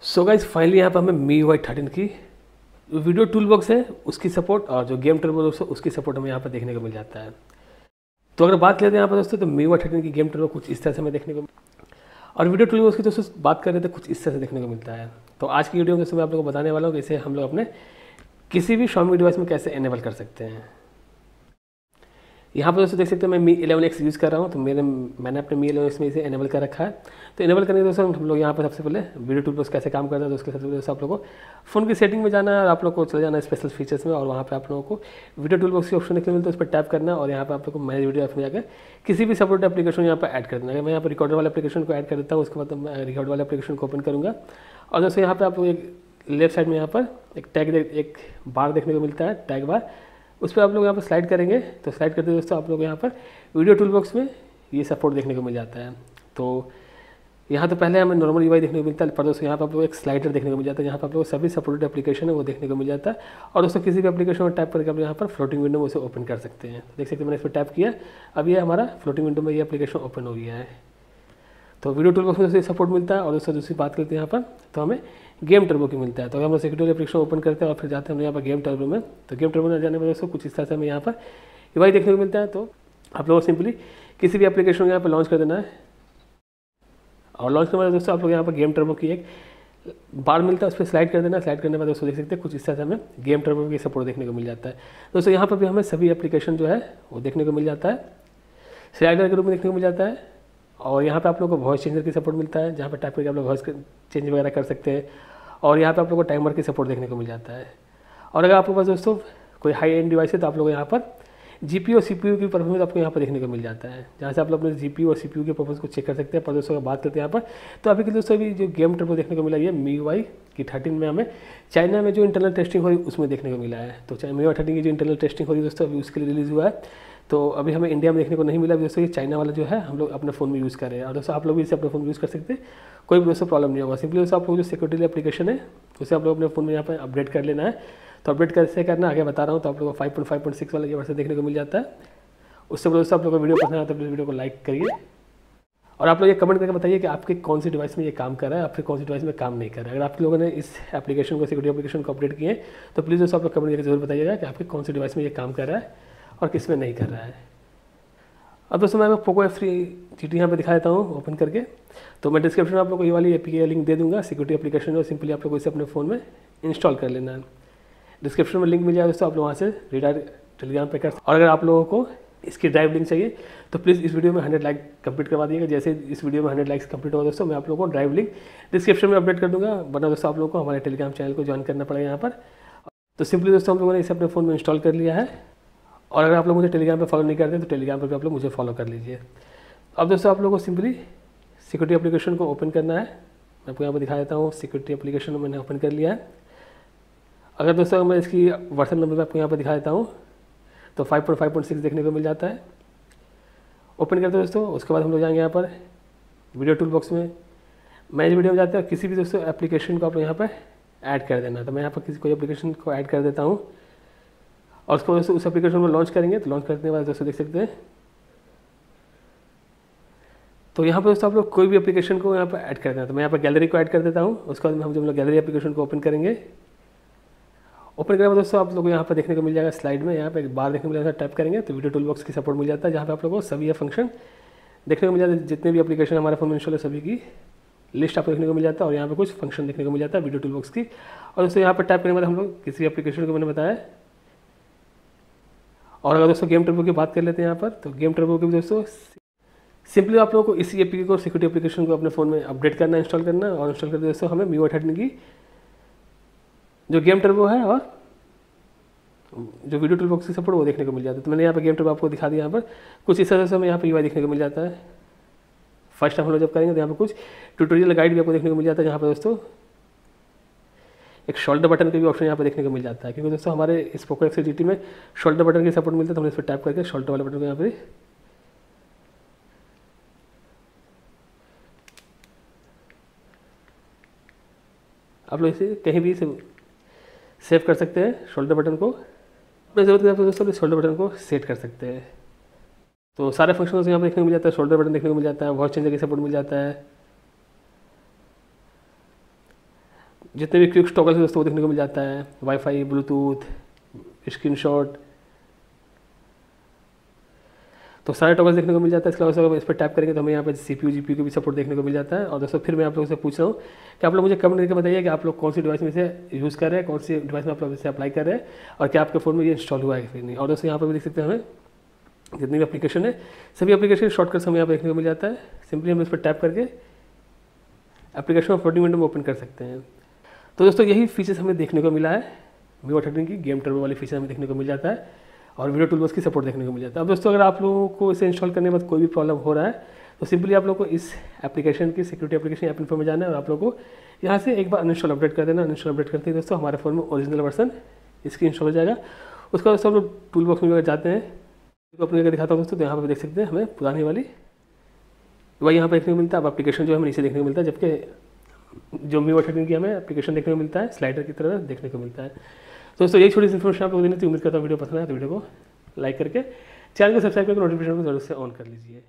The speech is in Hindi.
सो गाइज फाइनली यहाँ पर हमें MIUI 13 की वीडियो टूल बॉक्स है उसकी सपोर्ट और जो गेम टर्बो दोस्तों उसकी सपोर्ट हमें यहाँ पर देखने को मिल जाता है। तो अगर बात करते हैं यहाँ पर दोस्तों तो MIUI 13 की गेम टर्बो कुछ इस तरह से हमें देखने को और वीडियो टूल बॉक्स की दोस्तों बात कर रहे थे कुछ इस तरह से देखने को मिलता है। तो आज की वीडियो में दोस्तों मैं आप लोगों को बताने वाला हूँ कि इसे हम लोग अपने किसी भी Xiaomi डिवाइस में कैसे एनेबल कर सकते हैं। यहाँ पर दोस्तों देख सकते हैं मैं Mi 11X यूज़ कर रहा हूँ, तो मैंने अपने Mi 11X में इसे एनेबल कर रखा है। तो एनेबल करने के दोस्तों हम लोग यहाँ पर सबसे पहले वीडियो टूल बॉक्स कैसे काम करता है तो उसके सबसे पहले आप लोगों को फ़ोन की सेटिंग में जाना है और आप लोग को चले जाना है स्पेशल फीचर्स में और वहाँ पे आप लोगों को वीडियो टूल बॉक्स की ऑप्शन देखने को मिलता है, उस पर टैप करना है और यहाँ पर आप लोग को मैनेज वीडियो ऐप में जाकर किसी भी सपोर्ट एप्लीकेशन यहाँ पर ऐड कर देना है। मैं यहाँ पर रिकॉर्डर वाले एप्लीकेशन को ऐड कर देता हूँ, उसके बाद मैं रिकॉर्ड वाले एप्लीकेशन को ओपन करूँगा और दोस्तों यहाँ पर आप लोग एक लेफ्ट साइड में यहाँ पर एक बार देखने को मिलता है, टैग बार, उस पर आप लोग यहाँ पर स्लाइड करेंगे तो स्लाइड करते दोस्तों आप लोग यहाँ पर वीडियो टूल बॉक्स में ये सपोर्ट देखने को मिल जाता है। तो यहाँ तो पहले हमें नॉर्मल UI देखने को मिलता है, पर दोस्तों यहाँ पर आप लोग एक स्लाइडर देखने को मिल जाता है, यहाँ पर आप लोग सभी सपोर्टेड एप्लीकेशन है वो देखने को मिल जाता है और दोस्तों किसी भी एप्लीकेशन में टैप करके आप यहाँ पर फ्लोटिंग विंडो में उसे ओपन कर सकते हैं। देख सकते हैं मैंने इस पर टैप किया, अब ये हमारा फ्लोटिंग विंडो में ये एप्लीकेशन ओपन हो गया है। तो वीडियो टूल बॉक्स में दोस्तों सपोर्ट मिलता है और दोस्तों दूसरी बात करते हैं यहाँ पर तो हमें गेम टर्बो की मिलता है। तो अगर हम लोग सिक्योरिटी एप्लीकेशन ओपन करते हैं और फिर जाते हैं हम यहाँ पर गेम टर्बो में, तो गेम टर्बो में जाने पर दोस्तों कुछ इस तरह से हमें यहाँ पर UI देखने को मिलता है। तो आप लोगों को सिंपली किसी भी एप्लीकेशन को यहाँ पर लॉन्च कर देना है और लॉन्च करने के बाद दोस्तों आप लोग यहाँ पर गेम टर्बो की एक बार मिलता है, उस पर स्लाइड कर देना। स्लाइड करने के बाद दोस्तों देख सकते हैं कुछ इस तरह से हमें गेम टर्बो की सपोर्ट देखने को मिल जाता है। दोस्तों यहाँ पर भी हमें सभी एप्लीकेशन जो है वो देखने को मिल जाता है, स्लाइडर के रूप में देखने को मिल जाता है और यहाँ पे आप लोगों को वॉइस चेंजर की सपोर्ट मिलता है, जहाँ पर टाइप करके आप लोग वॉइस चेंज वगैरह कर सकते हैं और यहाँ पे आप लोगों को टाइमर की सपोर्ट देखने को मिल जाता है। और अगर आपके पास दोस्तों कोई हाई एंड डिवाइस है तो आप लोग यहाँ पर GPU और CPU की परफॉर्मेंस आपको यहाँ पर देखने को मिल जाता है, जहाँ से आप लोग अपने GPU और CPU के परफॉर्मेंस को चेक कर सकते हैं। पर दोस्तों अगर बात करते हैं यहाँ पर तो अभी के दोस्तों अभी जो गेम टर्बो देखने को मिला है MIUI की 13 में हमें चाइना में जो इंटरनल टेस्टिंग हो रही है उसमें देखने को मिला है। तो MIUI 13 की जो इंटरनल टेस्टिंग हो रही है दोस्तों अभी उसके लिए रिलीज़ हुआ है, तो अभी हमें इंडिया में देखने को नहीं मिला। दोस्तों ये चाइना वाला जो है हम लोग अपने फ़ोन में यूज़ कर रहे हैं और दोस्तों आप लोग भी इसे अपने फ़ोन में यूज़ कर सकते हैं, कोई भी दोस्तों प्रॉब्लम नहीं होगा। सिंपली दोस्तों आप लोग जो सिक्योरिटी एप्लीकेशन है उसे आप लोग अपने फ़ोन में यहाँ पर अपडेट कर लेना है। तो अपडेट कैसे करना आगे बता रहा हूँ। तो आप लोग को 5.5.6 वाला ये वर्जन देखने को मिल जाता है। उससे दोस्तों आप लोग को वीडियो पसंद आता है तो वीडियो को लाइक करिए और आप लोग ये कमेंट करके बताइए कि आपके कौन सी डिवाइस में ये काम कर रहा है, आपके कौन सी डिवाइस में काम नहीं कर रहा है। अगर आप लोगों ने इस एप्लीकेशन को सिक्योरिटी एप्लीकेशन को अपडेट किए तो प्लीज़ दोस्तों आप लोग कमेंट करके जरूर बताइएगा कि आपके कौन सी डिवाइस में ये काम कर रहा है और किस में नहीं कर रहा है। अब दोस्तों मैं पोको F3 GT यहाँ पर दिखा देता हूँ ओपन करके। तो मैं डिस्क्रिप्शन में आप लोग को ये वाली APK का लिंक दे दूँगा सिक्योरिटी एप्लीकेशन, और सिंपली आप लोग को इसे अपने फ़ोन में इंस्टॉल कर लेना है। डिस्क्रिप्शन में लिंक मिल जाए दोस्तों, आप लोग वहाँ से रिडायरेक्ट टेलीग्राम पे कर। और अगर आप लोगों को इसकी ड्राइव लिंक चाहिए तो प्लीज़ इस वीडियो में 100 लाइक कंप्लीट करवा दिएगा। जैसे इस वीडियो में 100 लाइक्स कंप्लीट होगा दोस्तों मैं आप लोगों को ड्राइव लिंक डिस्क्रिप्शन में अपडेट कर दूँगा, वरना दोस्तों आप लोगों को हमारे टेलीग्राम चैनल को ज्वाइन करना पड़ेगा यहाँ पर। तो सिंपली दोस्तों हम लोगों ने इसे अपने फ़ोन में इंस्टॉल कर लिया है और अगर आप लोग मुझे टेलीग्राम पर फॉलो नहीं करते तो टेलीग्राम पर भी आप लोग मुझे फॉलो कर लीजिए। अब दोस्तों आप लोगों को सिंपली सिक्योरिटी एप्लीकेशन को ओपन करना है। मैं आपको यहाँ पर दिखा देता हूँ, सिक्योरिटी एप्लीकेशन मैंने ओपन कर लिया है। अगर दोस्तों मैं इसकी वर्जन नंबर आपको यहाँ पर दिखा देता हूँ तो 5.5.6 देखने को मिल जाता है। ओपन करते हैं दोस्तों, उसके बाद हम लोग जाएंगे यहाँ पर वीडियो टूल बॉक्स में, मैनेज वीडियो में जाते हैं। किसी भी दोस्तों एप्लीकेशन को आप लोग यहाँ पर ऐड कर देना। तो मैं यहाँ पर किसी कोई एप्लीकेशन को ऐड कर देता हूँ और उसको दोस्तों उस एप्लीकेशन को लॉन्च करेंगे। तो लॉन्च करने के बाद दोस्तों देख सकते हैं तो यहाँ पर दोस्तों आप लोग कोई भी एप्लीकेशन को यहाँ पर ऐड कर देना। तो मैं यहाँ पर गैलरी को ऐड कर देता हूँ। उसके बाद हम जब लोग गैलरी एप्लीकेशन को ओपन करेंगे, ओपन करने के बाद दोस्तों आप लोगों को यहाँ पर देखने को मिल जाएगा स्लाइड में, यहाँ पे एक बार देखने को मिल जाएगा, टैप करेंगे तो वीडियो टूल बॉक्स की सपोर्ट मिल जाता है, जहाँ पे आप लोगों को सभी ये फंक्शन देखने को मिल जाता है। जितने भी एप्लीकेशन हमारे फोन में इंस्टॉल है सभी की लिस्ट आपको देखने को मिल जाता है और यहाँ पे कुछ फंक्शन देखने को मिल जाता है वीडियो टूल बॉक्स की। और दोस्तों यहाँ पर टैप करने के बाद हम लोग किसी एप्लीकेशन को मैंने बताया। और अगर दोस्तों गेम टर्बो की बात कर लेते हैं यहाँ पर, तो गेम टर्बो की भी दोस्तों सिंपली आप लोगों को इसी APK को सिक्योरिटी एप्लीकेशन को अपने फ़ोन में अपडेट करना, इंस्टॉल करना और इंस्टॉल करके दोस्तों हमें MIUI 13 की जो गेम टर्बो है और जो वीडियो टूल बॉक्स की सपोर्ट वो देखने को मिल जाता है। तो मैंने यहाँ पर गेम टर्बो आपको दिखा दिया। यहाँ पर कुछ इस तरह से हमें यहाँ पर UI देखने को मिल जाता है। फर्स्ट टाइम हम लोग जब करेंगे तो यहाँ पर कुछ ट्यूटोरियल गाइड भी आपको देखने को मिल जाता है, जहाँ पर दोस्तों एक शोल्डर बटन का भी ऑप्शन यहाँ पर देखने को मिल जाता है, क्योंकि दोस्तों हमारे इस पोको F3 GT में शोल्डर बटन की सपोर्ट मिलता है। तो हमने इस पर टैप करके शोल्डर वाले बटन को यहाँ पर आप लोग इसे कहीं भी सेव कर सकते हैं। शोल्डर बटन को अपने ज़रूरत के हिसाब से दोस्तों शोल्डर बटन को सेट कर सकते हैं। तो सारे फंक्शन यहाँ पर देखने को मिल जाता है, शोल्डर बटन देखने को मिल जाता है, वॉइस चेंजर की सपोर्ट मिल जाता है। जितने भी क्विक टॉगल्स है दोस्तों वो देखने को मिल जाता है, वाईफाई, ब्लूटूथ, स्क्रीनशॉट, तो सारे टॉगल्स देखने को मिल जाता है। इसके अलावा इस पर टैप करेंगे तो हमें यहाँ पर CPU GPU को भी सपोर्ट देखने को मिल जाता है। और दोस्तों फिर मैं आप लोगों से पूछ रहा हूँ कि आप लोग मुझे कमेंट करके बताइए कि आप लोग कौन सी डिवाइस में से यूज़ कर रहे हैं, कौन सी डिवाइस में आप लोग इसे अप्लाई कर रहे हैं, और क्या आपके फ़ोन में ये इंस्टॉल हुआ है फिर नहीं। और दोस्तों यहाँ पर भी देख सकते हैं हमें जितनी भी एप्लीकेशन है सभी एप्लीकेशन शॉर्टकट्स हमें यहाँ पर देखने को मिल जाता है। सिंपली हम इस पर टैप करके एप्लीकेशन को 40 मिनट में ओपन कर सकते हैं। तो दोस्तों यही फीचर्स हमें देखने को मिला है, MIUI 13 की गेम टर्बो वाली फीचर हमें देखने को मिल जाता है और वीडियो टूलबॉक्स की सपोर्ट देखने को मिल जाता है। अब दोस्तों अगर आप लोगों को इसे इंस्टॉल करने के बाद कोई भी प्रॉब्लम हो रहा है तो सिंपली आप लोगों को इस एप्लीकेशन की सिक्योरिटी एप्लीकेशन ऐप इन्फो में जाना है और आप लोगों को यहाँ से एक बार अनइंस्टॉल अपडेट कर देना। अनइंस्टॉल अपडेट करते ही दोस्तों हमारे फ़ोन में ओरिजिनल वर्जन इसकी इंस्टॉल हो जाएगा। उसके बाद दोस्तों हम लोग टूल बॉक्स में अगर जाते हैं तो अपने दिखाता हूँ दोस्तों, तो यहाँ पर देख सकते हैं हमें पुरानी वाली वही यहाँ पर देखने को मिलता है। अब एप्लीकेशन जो है हमें नीचे देखने को मिलता है, जबकि जो MIUI 13 की हमें एप्लीकेशन देखने को मिलता है स्लाइडर की तरह देखने को मिलता है। तो दोस्तों यही छोटी सी इन्फॉर्मेशन आप लोगों को देनी थी। उम्मीद करता हूँ वीडियो पसंद आया तो वीडियो को लाइक करके चैनल को सब्सक्राइब करके नोटिफिकेशन को जरूर से ऑन कर लीजिए।